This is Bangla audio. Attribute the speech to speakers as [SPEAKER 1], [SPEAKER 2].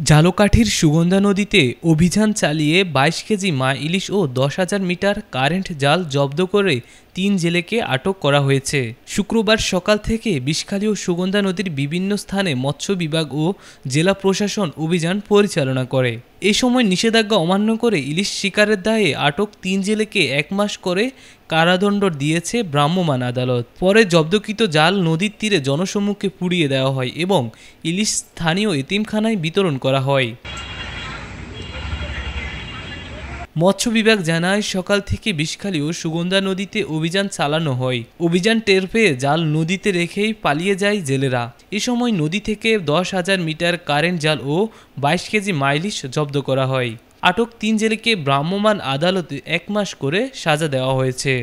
[SPEAKER 1] ঝালকাঠির সুগন্ধা নদীতে অভিযান চালিয়ে ২২ কেজি মা ইলিশ ও ১০,০০০ মিটার কারেন্ট জাল জব্দ করে ৩ জেলেকে আটক করা হয়েছে। শুক্রবার সকাল থেকে বিষখালী ও সুগন্ধা নদীর বিভিন্ন স্থানে মৎস্য বিভাগ ও জেলা প্রশাসন অভিযান পরিচালনা করে। এ সময় নিষেধাজ্ঞা অমান্য করে ইলিশ শিকারের দায়ে আটক ৩ জেলেকে ১ মাস করে কারাদণ্ড দিয়েছে ভ্রাম্যমাণ আদালত। পরে জব্দকৃত জাল নদীর তীরে জনসম্মুখে পুড়িয়ে দেওয়া হয় এবং ইলিশ স্থানীয় এতিমখানায় বিতরণ করা হয়। মৎস্য বিভাগ জানায়, সকাল থেকে বিষখালী ও সুগন্ধা নদীতে অভিযান চালানো হয়। অভিযান টের পেয়ে জাল নদীতে রেখেই পালিয়ে যায় জেলেরা। এ সময় নদী থেকে ১০,০০০ মিটার কারেন্ট জাল ও ২২ কেজি মা ইলিশ জব্দ করা হয়। আটক ৩ জেলেকে ভ্রাম্যমাণ আদালতে ১ মাস করে সাজা দেওয়া হয়েছে।